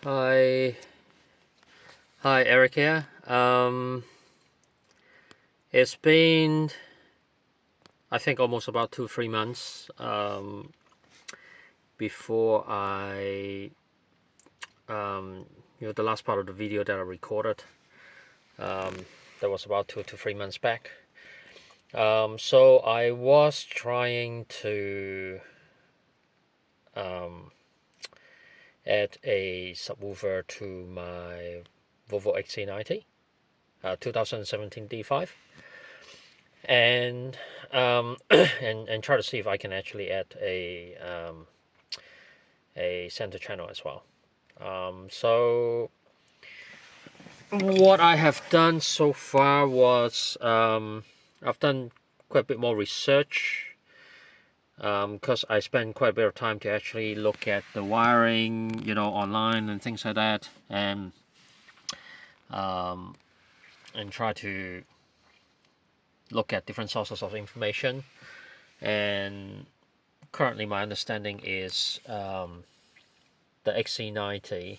Hi, hi, Eric here. It's been, I think, almost about 2-3 months before the last part of the video that I recorded. That was about 2 to 3 months back. So I was trying to add a subwoofer to my Volvo XC90 2017 D5. And and try to see if I can actually add a center channel as well. So what I have done so far was I've done quite a bit more research because I spent quite a bit of time to actually look at the wiring, online and things like that, and try to look at different sources of information. And currently my understanding is the XC90,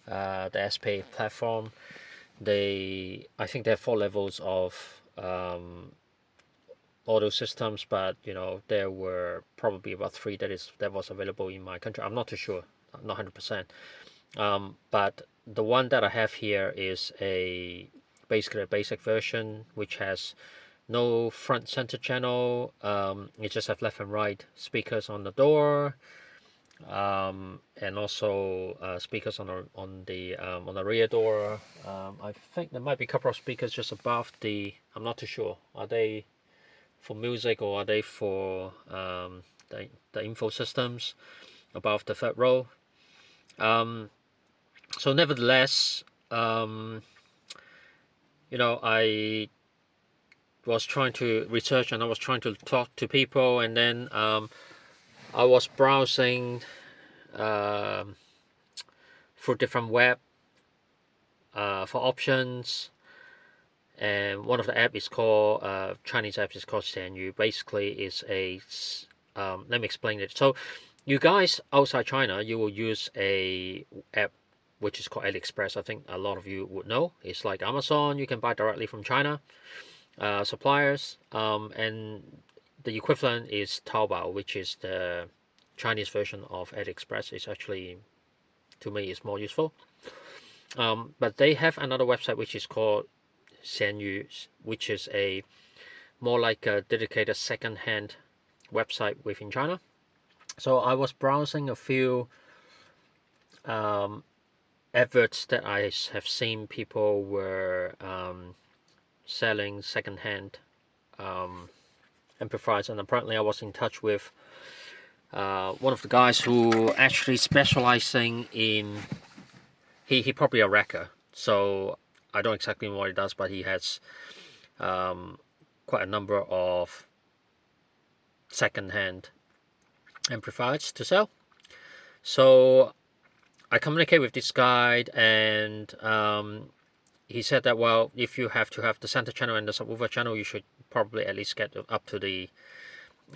the SP platform, I think there are 4 levels of audio systems, but there were probably about 3 that was available in my country. I'm not too sure, not 100%. But the one that I have here is basically a basic version, which has no front center channel. You just have left and right speakers on the door, and also speakers on the rear door. I think there might be a couple of speakers just above the. I'm not too sure. Are they for music or are they for the info systems above the third row? So nevertheless, I was trying to research and I was trying to talk to people, and then I was browsing through different web for options, and one of the app is called Chinese app is called Xianyu. Basically, is a let me explain it. So, you guys outside China, you will use a app which is called AliExpress. I think a lot of you would know. It's like Amazon. You can buy directly from China suppliers, and the equivalent is Taobao, which is the Chinese version of AliExpress. It's actually, to me, is more useful. But they have another website which is called Xianyu, which is a more like a dedicated second-hand website within China. So I was browsing a few adverts that I have seen people were selling second-hand amplifiers, and apparently I was in touch with one of the guys who actually specializing in. He probably a wrecker, so I don't exactly know what he does, but he has quite a number of second-hand amplifiers to sell. So I communicate with this guy, and he said that, well, if you have to have the center channel and the subwoofer channel, you should probably at least get up to the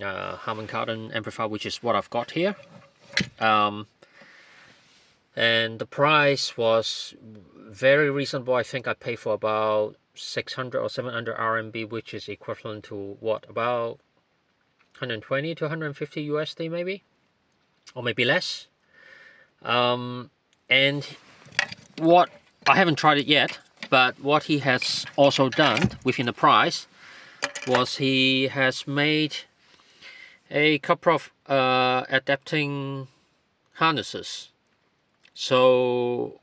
Harmon Kardon amplifier, which is what I've got here. And the price was very reasonable. I think I paid for about 600 or 700 RMB, which is equivalent to what, about 120 to 150 USD maybe, or maybe less. And what, I haven't tried it yet, but what he has also done within the price was he has made a couple of adapting harnesses. So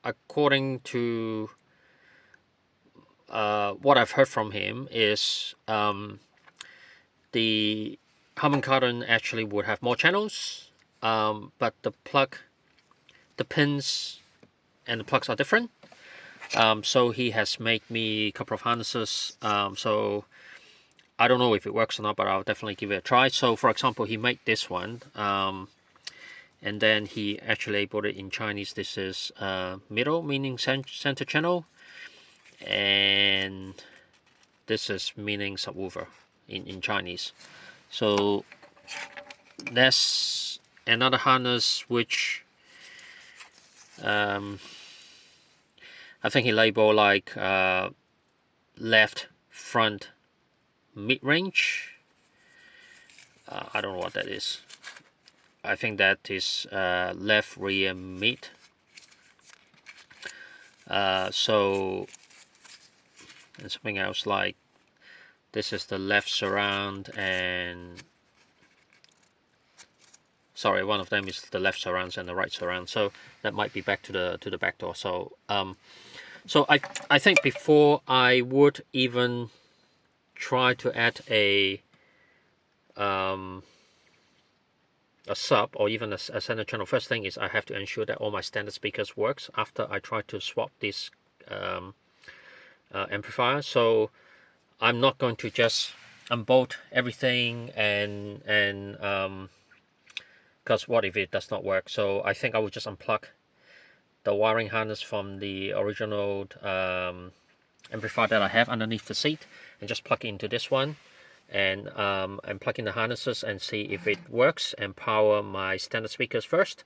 according to what I've heard from him is the Harmon Kardon actually would have more channels, but the pins and the plugs are different. So he has made me a couple of harnesses. So I don't know if it works or not, but I'll definitely give it a try. So for example, he made this one. And then he actually labeled it in Chinese. This is middle, meaning center channel, and this is meaning subwoofer in Chinese. So that's another harness which I think he labeled like left front mid-range. I don't know what that is. I think that is left rear mid. So, and something else like this is the left surround, and sorry, one of them is the left surrounds and the right surround. So that might be back to the back door. So so I think before I would even try to add a sub or even a center channel, first thing is I have to ensure that all my standard speakers works after I try to swap this amplifier. So I'm not going to just unbolt everything and because what if it does not work? So I think I will just unplug the wiring harness from the original amplifier that I have underneath the seat and just plug into this one, and plug in the harnesses and see if it works, and power my standard speakers first,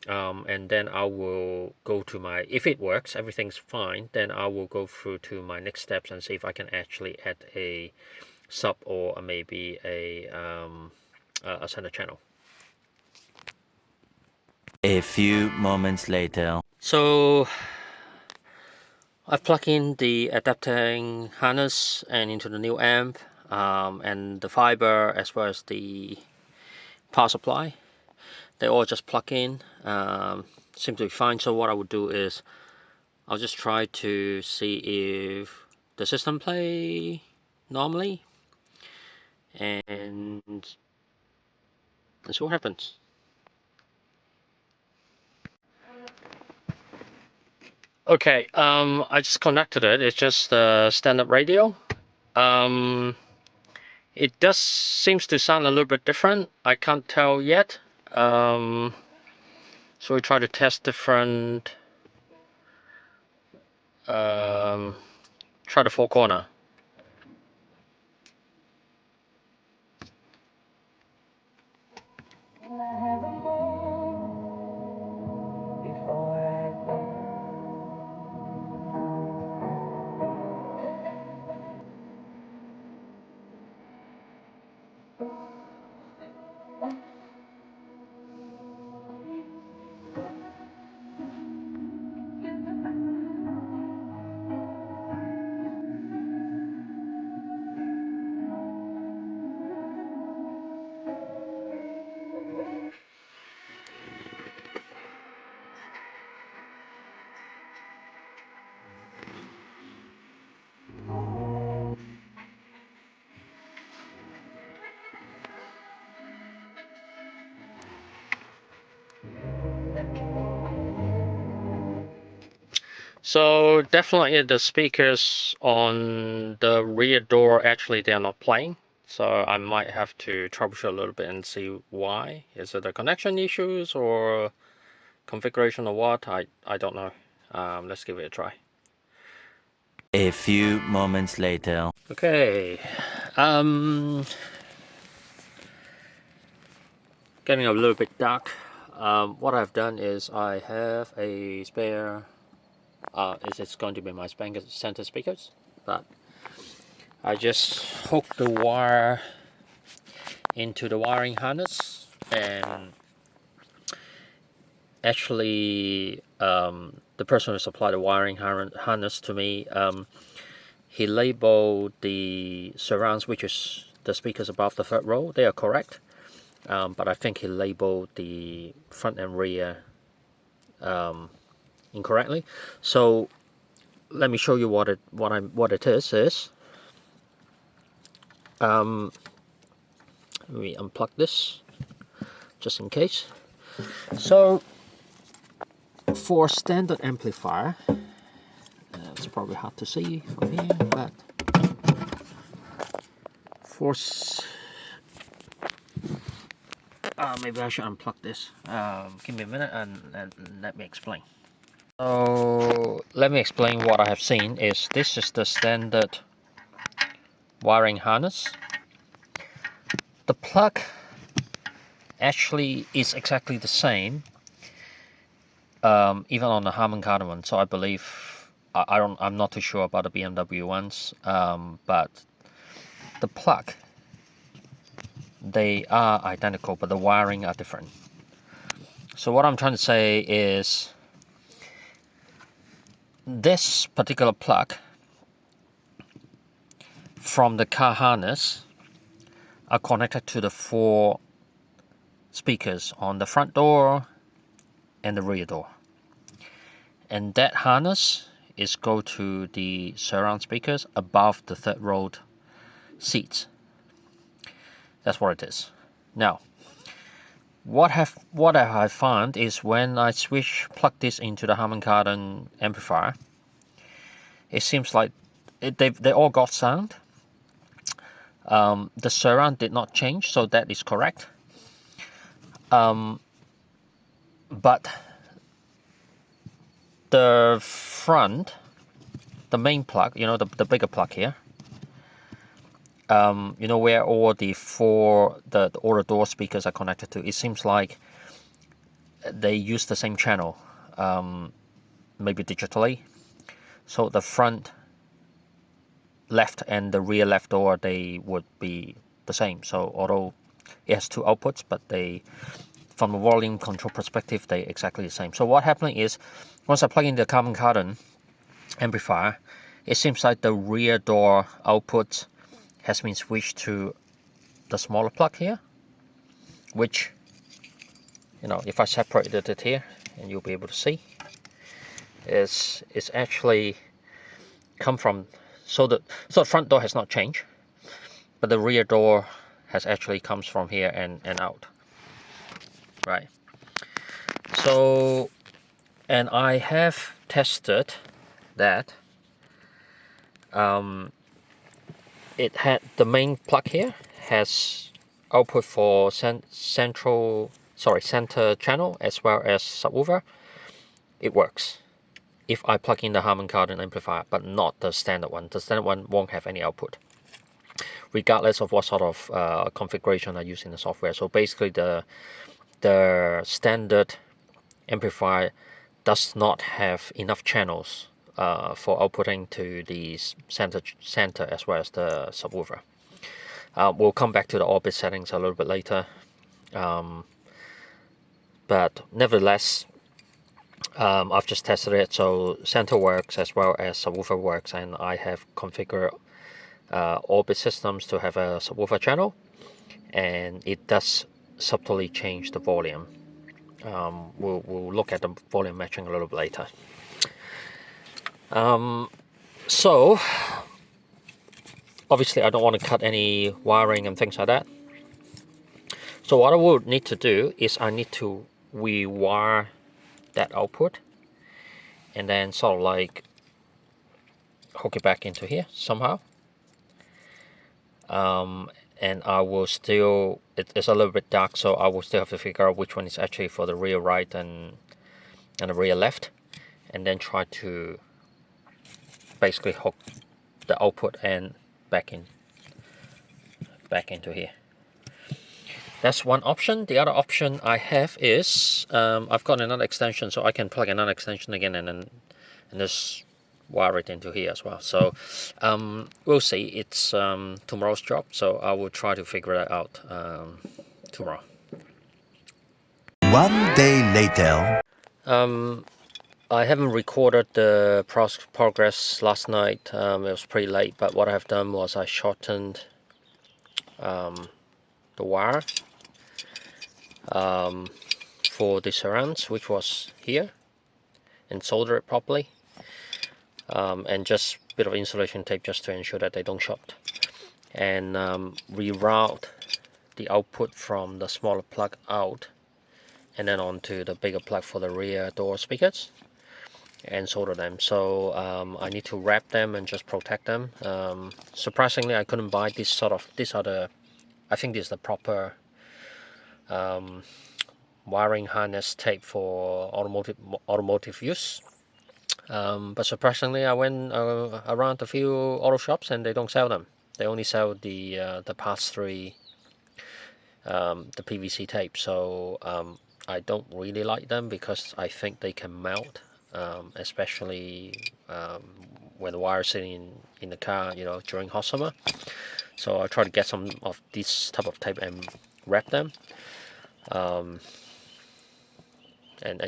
and then I will go to my, if it works, everything's fine, then I will go through to my next steps and see if I can actually add a sub or maybe a center channel. A few moments later. So I've plugged in the adapting harness and into the new amp, and the fiber as well as the power supply. They all just plug in, seem to be fine. So what I would do is I'll just try to see if the system play normally, and let's see what happens. Okay, I just connected it. It's just the standard radio. It does seems to sound a little bit different. I can't tell yet. So we try to test different. Try the four corner. So definitely the speakers on the rear door, actually they're not playing. So I might have to troubleshoot a little bit and see why. Is it the connection issues or configuration or what? I don't know. Let's give it a try. A few moments later. Okay. Getting a little bit dark. What I've done is I have a spare. It's going to be my center speakers, but I just hook the wire into the wiring harness, and actually the person who supplied the wiring harness to me, he labeled the surrounds, which is the speakers above the third row. They are correct, but I think he labeled the front and rear incorrectly. So let me show you what it is. Let me unplug this just in case. So for standard amplifier, it's probably hard to see from here, but for maybe I should unplug this. Give me a minute and let me explain. So let me explain what I have seen. Is this is the standard wiring harness. The plug actually is exactly the same, even on the Harmon Kardon one. So I believe I'm not too sure about the BMW ones, but the plug, they are identical, but the wiring are different. So what I'm trying to say is this particular plug from the car harness are connected to the 4 speakers on the front door and the rear door, and that harness is go to the surround speakers above the 3rd row seats. That's what it is. Now, what I found is when I plug this into the Harmon Kardon amplifier, it seems like they all got sound. The surround did not change, so that is correct. But the front, the main plug, the bigger plug here, where all the all the door speakers are connected to, it seems like they use the same channel, maybe digitally. So the front left and the rear left door, they would be the same. So although it has 2 outputs, but from a volume control perspective, they're exactly the same. So what happened is, once I plug in the Harmon Kardon amplifier, it seems like the rear door output has been switched to the smaller plug here, which, if I separated it here, and you'll be able to see, is actually come from, so the front door has not changed, but the rear door has actually comes from here and out, right? So, and I have tested that it had the main plug here has output for center channel as well as subwoofer. It works if I plug in the Harmon Kardon amplifier, but not the standard one. The standard one won't have any output, regardless of what sort of configuration I use in the software. So basically, the standard amplifier does not have enough channels for outputting to the center as well as the subwoofer. We'll come back to the orbit settings a little bit later, but nevertheless, I've just tested it. So center works as well as subwoofer works, and I have configured orbit systems to have a subwoofer channel, and it does subtly change the volume. We'll look at the volume matching a little bit later. So obviously I don't want to cut any wiring and things like that. So what I would need to do is I need to rewire that output and then sort of like hook it back into here somehow. And I will still, it's a little bit dark, so I will still have to figure out which one is actually for the rear right and the rear left, and then try to basically hook the output and back into here. That's one option. The other option I have is I've got another extension, so I can plug another extension again and just wire it into here as well. So we'll see. It's tomorrow's job, so I will try to figure that out tomorrow. One day later. I haven't recorded the progress last night. It was pretty late, but what I have done was I shortened the wire for the surrounds, which was here, and solder it properly, and just a bit of insulation tape just to ensure that they don't short, and reroute the output from the smaller plug out and then onto the bigger plug for the rear door speakers and solder them. So I need to wrap them and just protect them. Surprisingly, I couldn't buy I think this is the proper wiring harness tape for automotive use. But surprisingly, I went around a few auto shops and they don't sell them. They only sell the pass-through the PVC tape. So I don't really like them because I think they can melt, especially when the wire is sitting in the car, during hot summer. So I try to get some of this type of tape and wrap them, and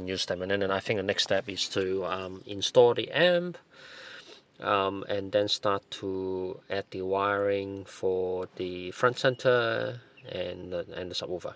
use them. And then I think the next step is to install the amp, and then start to add the wiring for the front center and the subwoofer.